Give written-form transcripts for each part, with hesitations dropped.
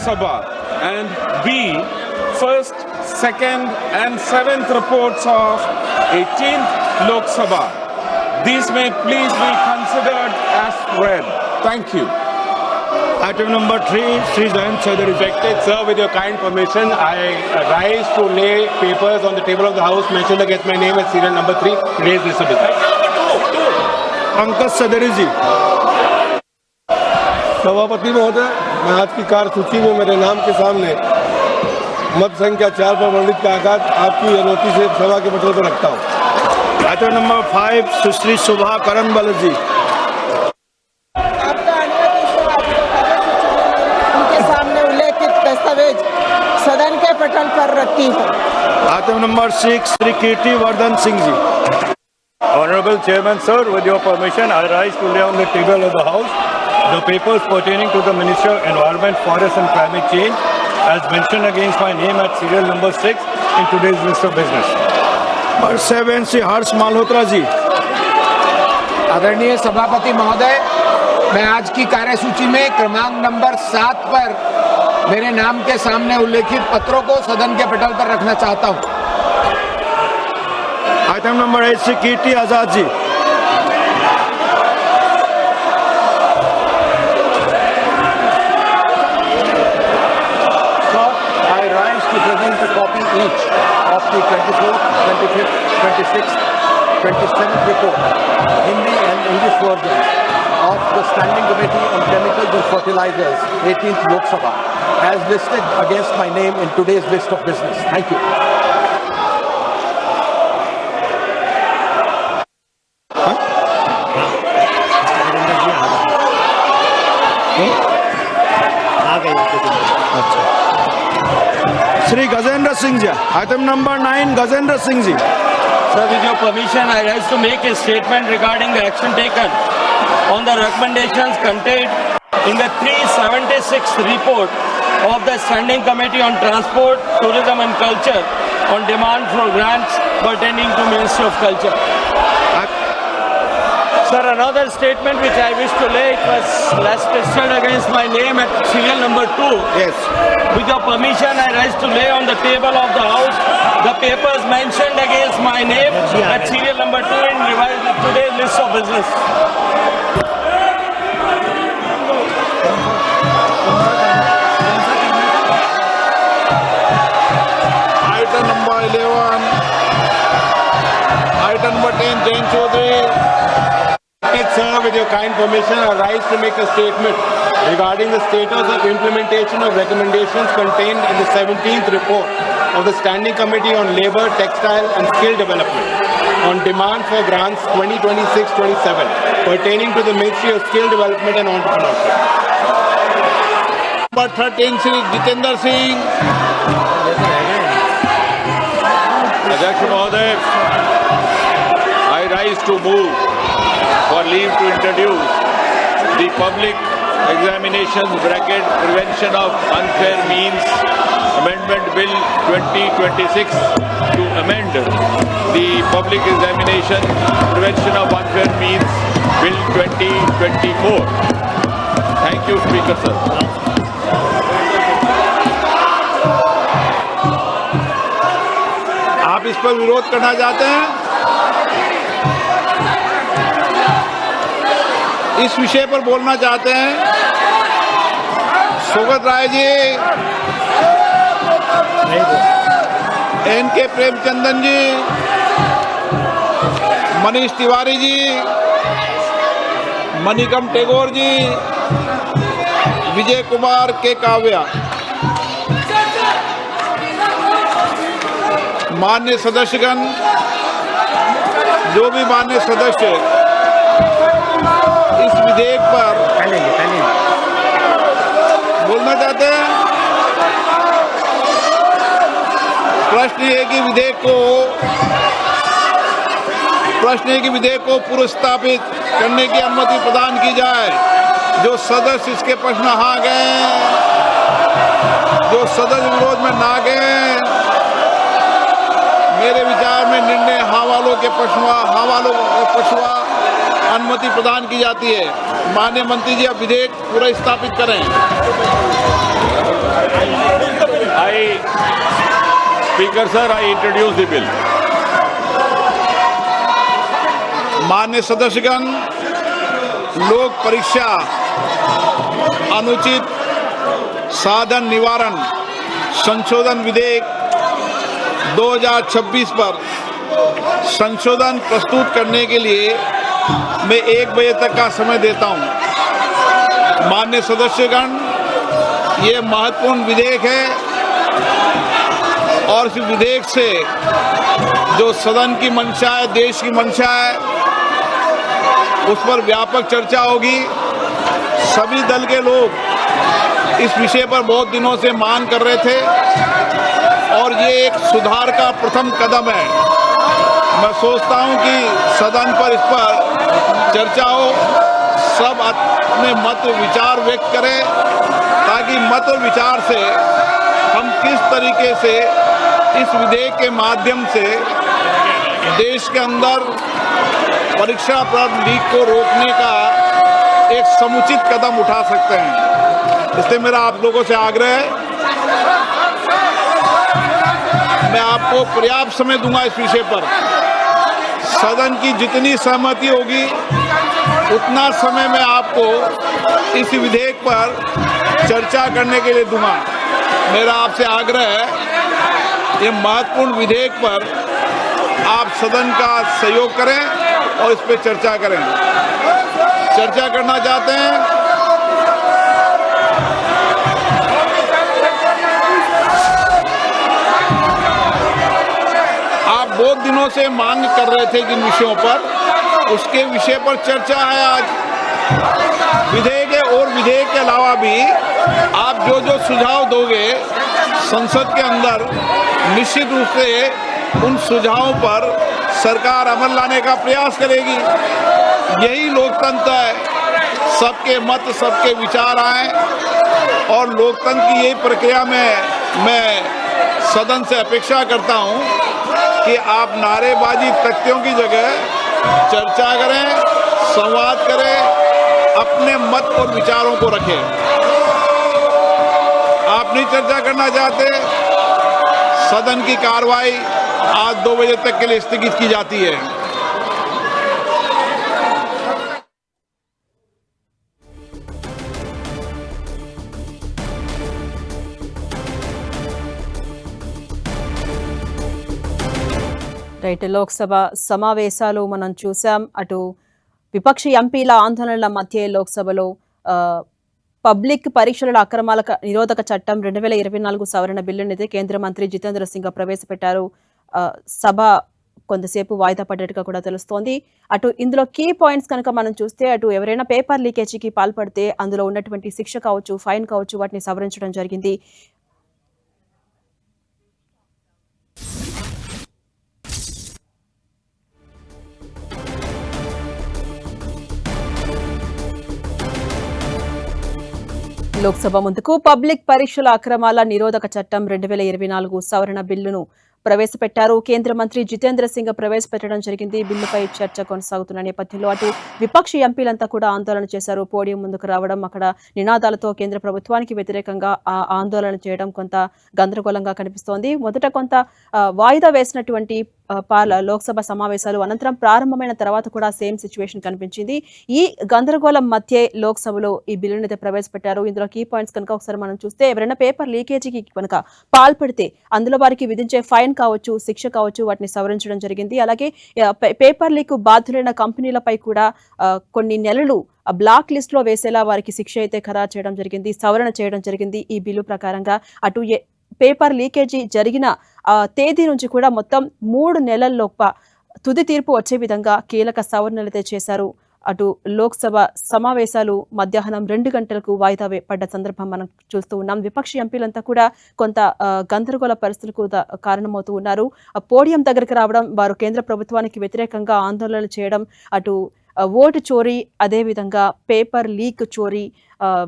Sabha, and B, first, second and seventh reports of 18th Lok Sabha. These may please be considered as read. Thank you. Item number 3, Sri Jayant Chaudhary. Respected sir, with your kind permission, I rise to lay papers on the table of the House mentioned against my name as serial number 3, today's list of business. Pankaj सदरी जी। सभापति महोदय, मैं आज की कार्यसूची में मेरे नाम के सामने मत संख्या 4 पर वर्णित कागज आपकी अनुमति से सभा के पटल पर रखता हूँ। आइटम नंबर 5, सुश्री शोभा करनबल जी। आपका अनुमति उनके सामने उल्लेखित दस्तावेज सदन के पटल पर रखती है। Item number 6, Shri Kirti Vardhan Singh ji. Honorable Chairman, sir, with your permission, I rise to lay on the table of the House the papers pertaining to the Ministry of Environment, Forest and Climate Change as mentioned against my name at serial number 6 in today's list of business. और 7, श्री हर्ष मालहोत्रा जी। आदरणीय सभापति महोदय, मैं आज की कार्यसूची में क्रमांक नंबर 7 पर मेरे नाम के सामने उल्लेखित पत्रों को सदन के पटल पर रखना चाहता हूं। Item number 8, Shri Kirti Azad ji. I rise to present a copy each of the 24th, 25th, 26th, 27th report, Hindi and English version of the Standing Committee on Chemicals and Fertilizers, 18th Lok Sabha, as listed against my name in today's list of business. Thank you. Shri Gajendra Singh ji. Item number 9, Gajendra Singh ji. Sir, with your permission, I rise to make a statement regarding the action taken on the recommendations contained in the 376th report of the Standing Committee on Transport, Tourism and Culture on demand for grants pertaining to Ministry of Culture. Sir, another statement which I wish to lay, it was last listed against my name at serial number 2. Yes. With your permission, I rise to lay on the table of the House the papers mentioned against my name at serial number 2 in revised today's list of business. Item number 11, item number 10, Jayant Chaudhary. Sir, with your kind permission, I rise to make a statement regarding the status of implementation of recommendations contained in the 17th report of the Standing Committee on Labour, Textile and Skill Development on demand for grants 2026-27 pertaining to the Ministry of Skill Development and Entrepreneurship. Number 13, Shri Jitendra Singh. Adhyaksh Mahoday, I rise to move for leave to introduce the Public Examinations Prevention of Unfair Means Amendment Bill 2026 to amend the Public Examination Prevention of Unfair Means Bill 2024. Thank you, Speaker sir. आप इस पर विरोध करना चाहते हैं? इस विषय पर बोलना चाहते हैं? सुगत राय जी, एन.के. प्रेमचंदन जी, मनीष तिवारी जी, मणिकम टेगोर जी, विजय कुमार के काव्या। माननीय सदस्यगण, जो भी माननीय सदस्य इस विधेयक पर बोलना चाहते हैं, प्रश्न है कि विधेयक को पूर्व स्थापित करने की अनुमति प्रदान की जाए। जो सदस्य इसके प्रश्न हाँ गए, जो सदस्य विरोध में ना गए, मेरे विचार में निर्णय हाँ वालों के पक्षवा अनुमति प्रदान की जाती है। माननीय मंत्री जी, अब विधेयक पूरा स्थापित करें। Speaker sir, I introduce the bill. मान्य सदस्यगण, लोक परीक्षा अनुचित साधन निवारण संशोधन विधेयक 2026 पर संशोधन प्रस्तुत करने के लिए मैं 1 बजे तक का समय देता हूं। मान्य सदस्यगण, ये महत्वपूर्ण विधेयक है और इस विधेयक से जो सदन की मंशा है, देश की मंशा है, उस पर व्यापक चर्चा होगी। सभी दल के लोग इस विषय पर बहुत दिनों से मांग कर रहे थे और ये एक सुधार का प्रथम कदम है। मैं सोचता हूं कि सदन पर इस पर चर्चा हो, सब अपने मत विचार व्यक्त करें ताकि मत और विचार से हम किस तरीके से इस विधेयक के माध्यम से देश के अंदर परीक्षा प्रद लीक को रोकने का एक समुचित कदम उठा सकते हैं। इसलिए मेरा आप लोगों से आग्रह है, मैं आपको पर्याप्त समय दूंगा इस विषय पर। सदन की जितनी सहमति होगी उतना समय मैं आपको इस विधेयक पर चर्चा करने के लिए दूंगा। मेरा आपसे आग्रह है, ये महत्वपूर्ण विधेयक पर आप सदन का सहयोग करें और इस पर चर्चा करें। चर्चा करना चाहते हैं? आप बहुत दिनों से मांग कर रहे थे जिन विषयों पर, उसके विषय पर चर्चा है आज। विधेयक है और विधेयक के अलावा भी आप जो जो सुझाव दोगे संसद के अंदर, निश्चित रूप से उन सुझावों पर सरकार अमल लाने का प्रयास करेगी। यही लोकतंत्र है, सबके मत, सबके विचार आए और लोकतंत्र की यही प्रक्रिया में मैं सदन से अपेक्षा करता हूं कि आप नारेबाजी तख्तियों की जगह चर्चा करें, संवाद करें, अपने मत और विचारों को रखें। आप नहीं चर्चा करना चाहते, सदन की कार्रवाई आज 2 बजे तक के लिए स्थगित की जाती है। రైట్, లోక్సభ సమావేశాలు మనం చూసాం. అటు విపక్ష ఎంపీల ఆందోళనల మధ్య లోక్సభలో పబ్లిక్ పరీక్షల అక్రమాల నిరోధక చట్టం 2024 సవరణ బిల్లునైతే కేంద్ర మంత్రి జితేంద్ర సింగ్ ప్రవేశపెట్టారు. సభ కొంతసేపు వాయిదా పడ్డట్టుగా కూడా తెలుస్తోంది. అటు ఇందులో కీ పాయింట్స్ కనుక మనం చూస్తే, అటు ఎవరైనా పేపర్ లీకేజీకి పాల్పడితే అందులో ఉన్నటువంటి శిక్ష కావచ్చు, ఫైన్ కావచ్చు, వాటిని సవరించడం జరిగింది. లోక్సభ ముందుకు పబ్లిక్ పరీక్షల అక్రమాల నిరోధక చట్టం 2024 సవరణ బిల్లును ప్రవేశపెట్టారు. కేంద్ర మంత్రి జితేంద్ర సింగ్ ప్రవేశపెట్టడం జరిగింది. బిల్లుపై చర్చ కొనసాగుతున్న నేపథ్యంలో అటు విపక్ష ఎంపీలంతా కూడా ఆందోళన చేశారు. పోడియం ముందుకు రావడం, అక్కడ నినాదాలతో కేంద్ర ప్రభుత్వానికి వ్యతిరేకంగా ఆందోళన చేయడం కొంత గందరగోళంగా కనిపిస్తోంది. మొదట కొంత వాయిదా వేసినటువంటి లోక్సభ సమావేశాలు అనంతరం ప్రారంభమైన తర్వాత కూడా సేమ్ సిచ్యువేషన్ కనిపించింది. ఈ గందరగోళం మధ్య లోక్సభలో ఈ బిల్లును అయితే ప్రవేశపెట్టారు. ఇందులో కీ పాయింట్స్ కనుక ఒకసారి మనం చూస్తే, ఎవరైనా పేపర్ లీకేజీకి కనుక పాల్పడితే అందులో వారికి విధించే ఫైన్ కావచ్చు, శిక్ష కావచ్చు, వాటిని సవరించడం జరిగింది. అలాగే పేపర్ లీక్ బాధ్యులైన కంపెనీలపై కూడా కొన్ని నెలలు బ్లాక్ లిస్ట్ లో వేసేలా వారికి శిక్ష అయితే ఖరారు చేయడం జరిగింది, సవరణ చేయడం జరిగింది. ఈ బిల్లు ప్రకారంగా అటు పేపర్ లీకేజీ జరిగిన తేదీ నుంచి కూడా మొత్తం 3 నెలల్లోప తుది తీర్పు వచ్చే విధంగా కీలక సవరణలు అయితే చేశారు. అటు లోక్సభ సమావేశాలు మధ్యాహ్నం 2 గంటలకు వాయిదా పడ్డ సందర్భం మనం చూస్తూ ఉన్నాం. విపక్ష ఎంపీలంతా కూడా కొంత గందరగోళ పరిస్థితులకు కారణమవుతూ ఉన్నారు. పోడియం దగ్గరికి రావడం, వారు కేంద్ర ప్రభుత్వానికి వ్యతిరేకంగా ఆందోళనలు చేయడం, అటు ఓటు చోరీ, అదేవిధంగా పేపర్ లీక్ చోరీ,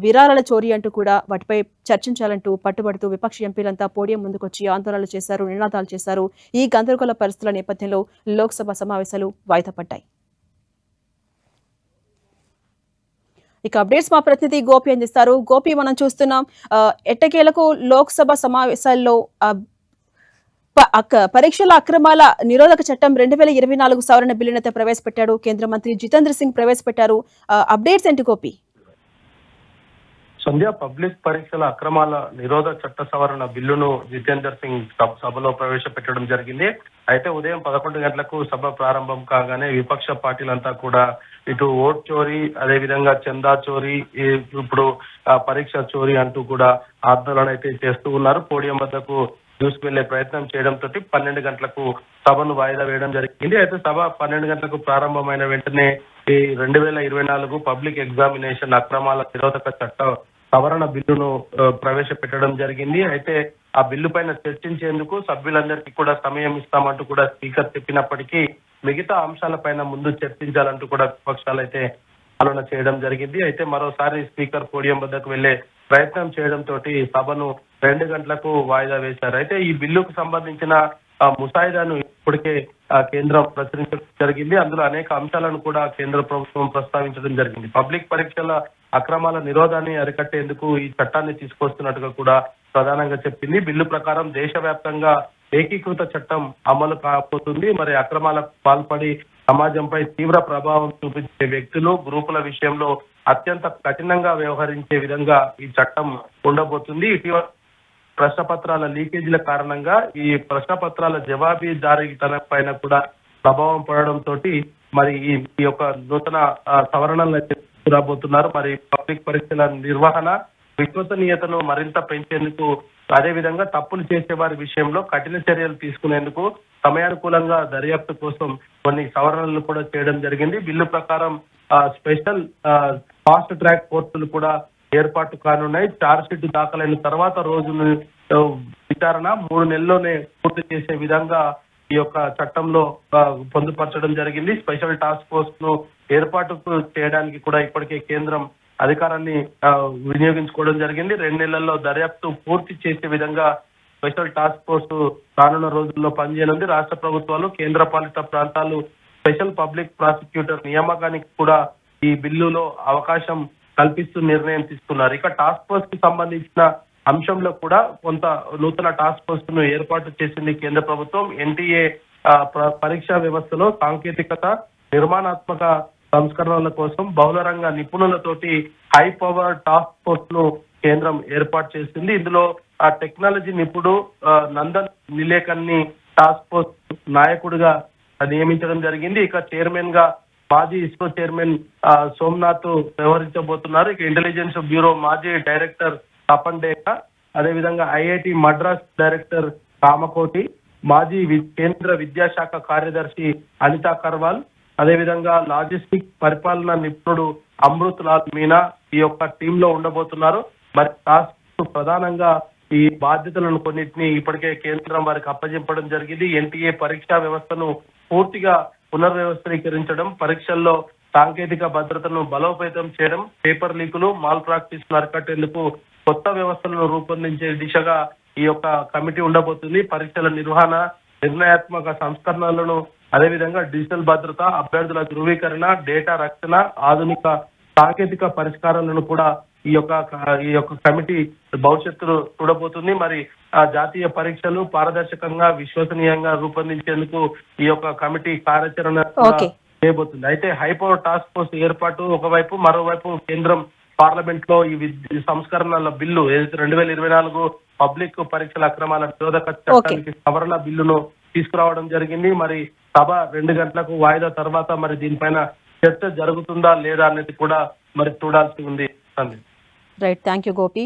విరాళాల చోరీ అంటూ కూడా వాటిపై చర్చించాలంటూ పట్టుబడుతూ విపక్ష ఎంపీలంతా పోడియం ముందుకొచ్చి ఆందోళనలు చేశారు, నినాదాలు చేశారు. ఈ గందరగోళ పరిస్థితుల నేపథ్యంలో లోక్సభ సమావేశాలు వాయిదా పడ్డాయి. ఇక అప్డేట్స్ మా ప్రతినిధి గోపి అందిస్తారు. గోపి, మనం చూస్తున్నాం ఎట్టకేలకు లోక్సభ సమావేశాల్లో పరీక్షల అక్రమాల నిరోధక చట్టం 2024 సవరణ బిల్లునైతే ప్రవేశపెట్టాడు కేంద్ర మంత్రి జితేంద్ర సింగ్ ప్రవేశపెట్టారు. అప్డేట్స్ ఏంటి గోపి? సంధ్య, పబ్లిక్ పరీక్షల అక్రమాల నిరోధ చట్ట సవరణ బిల్లును జితేందర్ సింగ్ సభలో ప్రవేశపెట్టడం జరిగింది. అయితే ఉదయం 11 గంటలకు సభ ప్రారంభం కాగానే విపక్ష పార్టీలంతా కూడా ఇటు ఓట్ చోరీ, అదేవిధంగా చందా చోరీ, ఇప్పుడు పరీక్ష చోరీ అంటూ కూడా ఆందోళన అయితే చేస్తూ ఉన్నారు. పోడియం వద్దకు దూసుకెళ్లే ప్రయత్నం చేయడంతో 12 గంటలకు సభను వాయిదా వేయడం జరిగింది. అయితే సభ 12 గంటలకు ప్రారంభమైన వెంటనే ఈ 2024 పబ్లిక్ ఎగ్జామినేషన్ అక్రమాల నిరోధక చట్ట సవరణ బిల్లును ప్రవేశపెట్టడం జరిగింది. అయితే ఆ బిల్లు పైన చర్చించేందుకు సభ్యులందరికీ కూడా సమయం ఇస్తామంటూ కూడా స్పీకర్ చెప్పినప్పటికీ మిగతా అంశాలపైన ముందు చర్చించాలంటూ కూడా విపక్షాలు అయితే ఆలోచన చేయడం జరిగింది. అయితే మరోసారి స్పీకర్ పోడియం వద్దకు వెళ్లే ప్రయత్నం చేయడంతో సభను 2 గంటలకు వాయిదా వేశారు. అయితే ఈ బిల్లుకు సంబంధించిన ముసాయిదాను ఇప్పటికే కేంద్రం ప్రచురించడం జరిగింది. అందులో అనేక అంశాలను కూడా కేంద్ర ప్రభుత్వం ప్రస్తావించడం జరిగింది. పబ్లిక్ పరీక్షల అక్రమాల నిరోధాన్ని అరికట్టేందుకు ఈ చట్టాన్ని తీసుకొస్తున్నట్టుగా కూడా ప్రధానంగా చెప్పింది. బిల్లు ప్రకారం దేశవ్యాప్తంగా ఏకీకృత చట్టం అమలు కాబోతుంది. మరి అక్రమాలకు పాల్పడి సమాజంపై తీవ్ర ప్రభావం చూపించే వ్యక్తులు, గ్రూపుల విషయంలో అత్యంత కఠినంగా వ్యవహరించే విధంగా ఈ చట్టం ఉండబోతుంది. ఇటీవల ప్రశ్నపత్రాల లీకేజీల కారణంగా ఈ ప్రశ్నపత్రాల జవాబుదారీతనం పైన కూడా ప్రభావం పడడంతో మరి ఈ యొక్క నూతన సవరణలు రాబోతున్నారు. మరి పబ్లిక్ పరీక్షల నిర్వహణ విశ్వసనీయతను మరింత పెంచేందుకు, అదేవిధంగా తప్పులు చేసే వారి విషయంలో కఠిన చర్యలు తీసుకునేందుకు సమయానుకూలంగా దర్యాప్తు కోసం కొన్ని సవరణలు కూడా చేయడం జరిగింది. బిల్లు ప్రకారం స్పెషల్ ఫాస్ట్ ట్రాక్ కోర్టులు కూడా ఏర్పాటు కానున్నాయి. ఛార్జ్ షీట్ దాఖలైన తర్వాత రోజును విచారణ 3 నెలల్లోనే పూర్తి చేసే విధంగా ఈ యొక్క చట్టంలో పొందుపరచడం జరిగింది. స్పెషల్ టాస్క్ ఫోర్స్ ను ఏర్పాటు చేయడానికి కూడా ఇప్పటికే కేంద్రం అధికారాన్ని వినియోగించుకోవడం జరిగింది. 2 నెలల్లో దర్యాప్తు పూర్తి చేసే విధంగా స్పెషల్ టాస్క్ ఫోర్స్ రానున్న రోజుల్లో పనిచేయనుంది. రాష్ట్ర ప్రభుత్వాలు, కేంద్ర పాలిత ప్రాంతాలు స్పెషల్ పబ్లిక్ ప్రాసిక్యూటర్ నియామకానికి కూడా ఈ బిల్లులో అవకాశం కల్పిస్తూ నిర్ణయం తీసుకున్నారు. ఇక టాస్క్ ఫోర్స్ కి సంబంధించిన అంశంలో కూడా కొంత నూతన టాస్క్ ఫోర్స్ ను ఏర్పాటు చేసింది కేంద్ర ప్రభుత్వం. ఎన్టీఏ పరీక్షా వ్యవస్థలో సాంకేతికత, నిర్మాణాత్మక సంస్కరణల కోసం బహుళ రంగ నిపుణులతోటి హై పవర్ టాస్క్ ఫోర్స్ ను కేంద్రం ఏర్పాటు చేసింది. ఇందులో ఆ టెక్నాలజీ నిపుణుడు నందన్ నిలేకన్ ని టాస్క్ ఫోర్స్ నాయకుడిగా నియమించడం జరిగింది. ఇక చైర్మన్ గా మాజీ ఇస్రో చైర్మన్ సోమనాథ్ వ్యవహరించబోతున్నారు. ఇక ఇంటెలిజెన్స్ బ్యూరో మాజీ డైరెక్టర్ తపన్ డేకా, అదేవిధంగా ఐఐటి మద్రాస్ డైరెక్టర్ కామకోటి, మాజీ కేంద్ర విద్యాశాఖ కార్యదర్శి అనితా కర్వాల్, అదేవిధంగా లాజిస్టిక్ పరిపాలన నిపుణుడు అమృత్ లాల్ మీనా ఈ యొక్క టీంలో ఉండబోతున్నారు. మరి టాస్క్ ప్రధానంగా ఈ బాధ్యతలను కొన్నింటిని ఇప్పటికే కేంద్రం వారికి అప్పచెప్పడం జరిగింది. ఎన్టీఏ పరీక్షా వ్యవస్థను పూర్తిగా పునర్వ్యవస్థీకరించడం, పరీక్షల్లో సాంకేతిక భద్రతను బలోపేతం చేయడం, పేపర్ లీకులు, మాల్ ప్రాక్టీస్ అరికట్టేందుకు కొత్త వ్యవస్థలను రూపొందించే దిశగా ఈ యొక్క కమిటీ ఉండబోతుంది. పరీక్షల నిర్వహణ, నిర్ణయాత్మక సంస్కరణలను, అదేవిధంగా డిజిటల్ భద్రత, అభ్యర్థుల ధృవీకరణ, డేటా రక్షణ, ఆధునిక సాంకేతిక పరిష్కారాలను కూడా ఈ యొక్క కమిటీ భవిష్యత్తులో చూడబోతుంది. మరి జాతీయ పరీక్షలు పారదర్శకంగా, విశ్వసనీయంగా రూపొందించేందుకు ఈ యొక్క కమిటీ కార్యాచరణ చేయబోతుంది. అయితే హైపవర్ టాస్క్ ఫోర్స్ ఏర్పాటు ఒకవైపు, మరోవైపు కేంద్రం పార్లమెంట్ లో ఈ సంస్కరణల బిల్లు 2024 పబ్లిక్ పరీక్షల అక్రమాల నిరోధక చట్టానికి సవరణ బిల్లును తీసుకురావడం జరిగింది. మరి సభ 2 గంటలకు వాయిదా తర్వాత మరి దీనిపైన చర్చ జరుగుతుందా లేదా అనేది కూడా మరి చూడాల్సి ఉంది. Right, thank you Gopi.